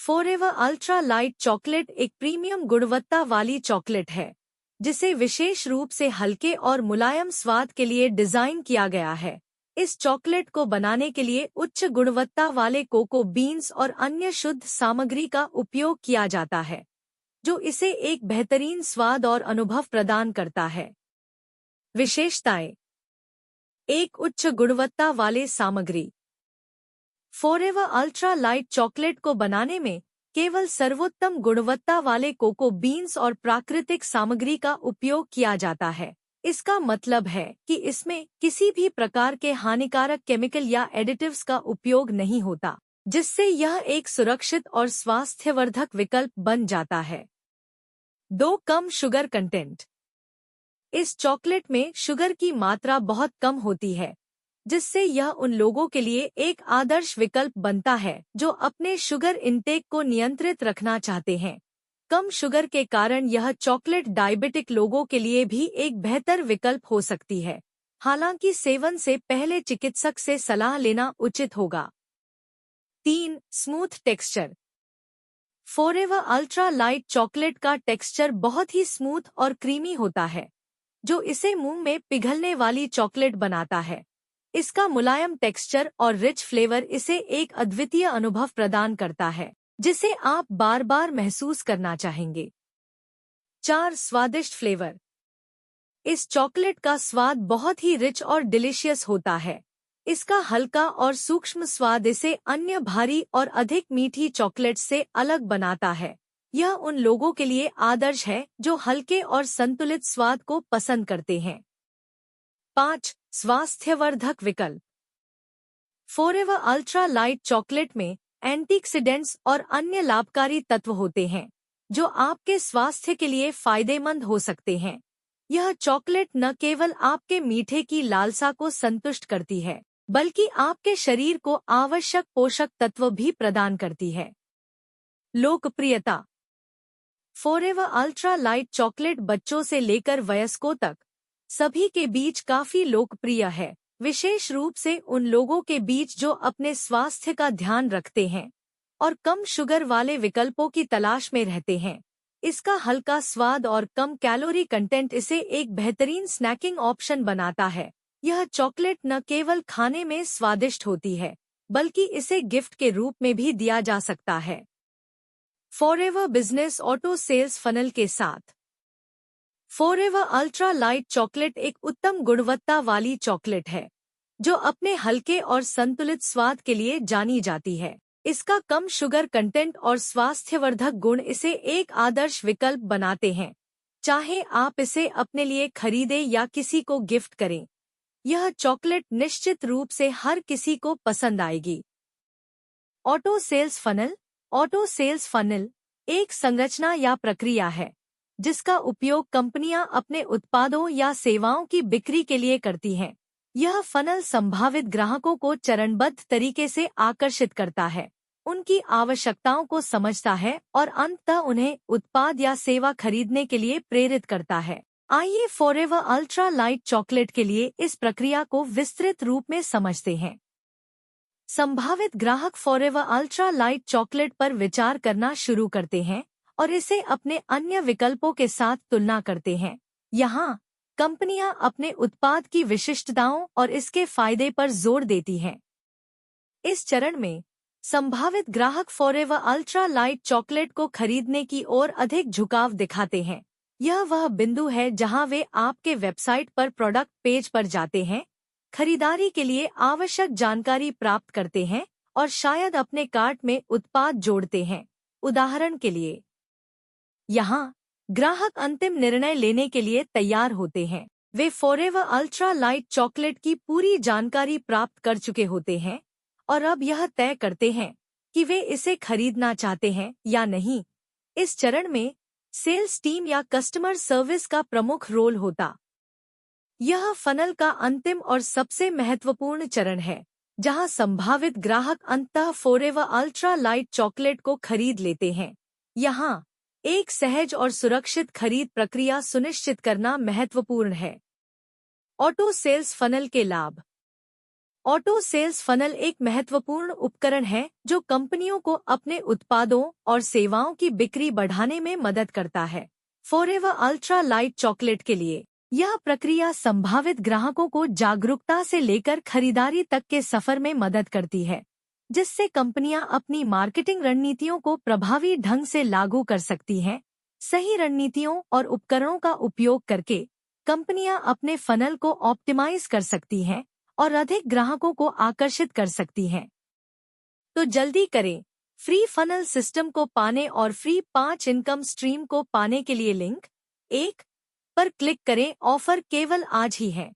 Forever ultra light chocolate एक premium गुणवत्ता वाली चॉकलेट है जिसे विशेष रूप से हल्के और मुलायम स्वाद के लिए डिजाइन किया गया है। इस चॉकलेट को बनाने के लिए उच्च गुणवत्ता वाले कोको बीन्स और अन्य शुद्ध सामग्री का उपयोग किया जाता है, जो इसे एक बेहतरीन स्वाद और अनुभव प्रदान करता है। विशेषताएं: एक उच्च गुणवत्ता वाले सामग्री। फॉरएवर अल्ट्रा लाइट चॉकलेट को बनाने में केवल सर्वोत्तम गुणवत्ता वाले कोको बीन्स और प्राकृतिक सामग्री का उपयोग किया जाता है। इसका मतलब है कि इसमें किसी भी प्रकार के हानिकारक केमिकल या एडिटिव्स का उपयोग नहीं होता, जिससे यह एक सुरक्षित और स्वास्थ्यवर्धक विकल्प बन जाता है। 2. कम शुगर कंटेंट। इस चॉकलेट में शुगर की मात्रा बहुत कम होती है, जिससे यह उन लोगों के लिए एक आदर्श विकल्प बनता है जो अपने शुगर इंटेक को नियंत्रित रखना चाहते हैं। कम शुगर के कारण यह चॉकलेट डायबिटिक लोगों के लिए भी एक बेहतर विकल्प हो सकती है, हालांकि सेवन से पहले चिकित्सक से सलाह लेना उचित होगा। 3. Smooth texture. Forever ultra light chocolate का टेक्सचर बहुत ही स्मूथ और क्रीमी होता है, जो इसे मुंह में पिघलने वाली चॉकलेट बनाता है। इसका मुलायम टेक्सचर और रिच फ्लेवर इसे एक अद्वितीय अनुभव प्रदान करता है, जिसे आप बार बार महसूस करना चाहेंगे। 4. स्वादिष्ट फ्लेवर। इस चॉकलेट का स्वाद बहुत ही रिच और डिलीशियस होता है। इसका हल्का और सूक्ष्म स्वाद इसे अन्य भारी और अधिक मीठी चॉकलेट से अलग बनाता है। यह उन लोगों के लिए आदर्श है जो हल्के और संतुलित स्वाद को पसंद करते हैं। 5. स्वास्थ्यवर्धक विकल्प। फॉरएवर अल्ट्रा लाइट चॉकलेट में एंटीऑक्सीडेंट्स और अन्य लाभकारी तत्व होते हैं, जो आपके स्वास्थ्य के लिए फायदेमंद हो सकते हैं। यह चॉकलेट न केवल आपके मीठे की लालसा को संतुष्ट करती है, बल्कि आपके शरीर को आवश्यक पोषक तत्व भी प्रदान करती है। लोकप्रियता। फॉरएवर अल्ट्रा लाइट चॉकलेट बच्चों से लेकर वयस्कों तक सभी के बीच काफी लोकप्रिय है, विशेष रूप से उन लोगों के बीच जो अपने स्वास्थ्य का ध्यान रखते हैं और कम शुगर वाले विकल्पों की तलाश में रहते हैं। इसका हल्का स्वाद और कम कैलोरी कंटेंट इसे एक बेहतरीन स्नैकिंग ऑप्शन बनाता है। यह चॉकलेट न केवल खाने में स्वादिष्ट होती है, बल्कि इसे गिफ्ट के रूप में भी दिया जा सकता है। Forever business auto sales funnel के साथ। फॉरएवर अल्ट्रा लाइट चॉकलेट एक उत्तम गुणवत्ता वाली चॉकलेट है, जो अपने हल्के और संतुलित स्वाद के लिए जानी जाती है। इसका कम शुगर कंटेंट और स्वास्थ्यवर्धक गुण इसे एक आदर्श विकल्प बनाते हैं, चाहे आप इसे अपने लिए खरीदें या किसी को गिफ्ट करें। यह चॉकलेट निश्चित रूप से हर किसी को पसंद आएगी। Auto sales funnel. Auto sales funnel एक संरचना या प्रक्रिया है जिसका उपयोग कंपनियां अपने उत्पादों या सेवाओं की बिक्री के लिए करती हैं। यह फनल संभावित ग्राहकों को चरणबद्ध तरीके से आकर्षित करता है, उनकी आवश्यकताओं को समझता है और अंततः उन्हें उत्पाद या सेवा खरीदने के लिए प्रेरित करता है। आइए फॉरएवर अल्ट्रा लाइट चॉकलेट के लिए इस प्रक्रिया को विस्तृत रूप में समझते हैं। संभावित ग्राहक फॉरएवर अल्ट्रा लाइट चॉकलेट पर विचार करना शुरू करते हैं और इसे अपने अन्य विकल्पों के साथ तुलना करते हैं। यहाँ कंपनियां अपने उत्पाद की विशिष्टताओं और इसके फायदे पर जोर देती हैं। इस चरण में संभावित ग्राहक फॉरएवर अल्ट्रा लाइट चॉकलेट को खरीदने की ओर अधिक झुकाव दिखाते हैं। यह वह बिंदु है जहां वे आपके वेबसाइट पर प्रोडक्ट पेज पर जाते हैं, खरीदारी के लिए आवश्यक जानकारी प्राप्त करते हैं और शायद अपने कार्ट में उत्पाद जोड़ते हैं। उदाहरण के लिए, यहाँ ग्राहक अंतिम निर्णय लेने के लिए तैयार होते हैं। वे फॉरएवर अल्ट्रा लाइट चॉकलेट की पूरी जानकारी प्राप्त कर चुके होते हैं और अब यह तय करते हैं कि वे इसे खरीदना चाहते हैं या नहीं। इस चरण में सेल्स टीम या कस्टमर सर्विस का प्रमुख रोल होता। यह फनल का अंतिम और सबसे महत्वपूर्ण चरण है, जहां संभावित ग्राहक अंततः फॉरएवर अल्ट्रा लाइट चॉकलेट को खरीद लेते हैं। यहाँ एक सहज और सुरक्षित खरीद प्रक्रिया सुनिश्चित करना महत्वपूर्ण है। ऑटो सेल्स फनल के लाभ। ऑटो सेल्स फनल एक महत्वपूर्ण उपकरण है जो कंपनियों को अपने उत्पादों और सेवाओं की बिक्री बढ़ाने में मदद करता है। फॉरएवर अल्ट्रा लाइट चॉकलेट के लिए यह प्रक्रिया संभावित ग्राहकों को जागरूकता से लेकर खरीदारी तक के सफर में मदद करती है, जिससे कंपनियां अपनी मार्केटिंग रणनीतियों को प्रभावी ढंग से लागू कर सकती हैं। सही रणनीतियों और उपकरणों का उपयोग करके कंपनियां अपने फनल को ऑप्टिमाइज कर सकती हैं और अधिक ग्राहकों को आकर्षित कर सकती हैं। तो जल्दी करें, फ्री फनल सिस्टम को पाने और फ्री 5 इनकम स्ट्रीम को पाने के लिए लिंक 1 पर क्लिक करें। ऑफर केवल आज ही है।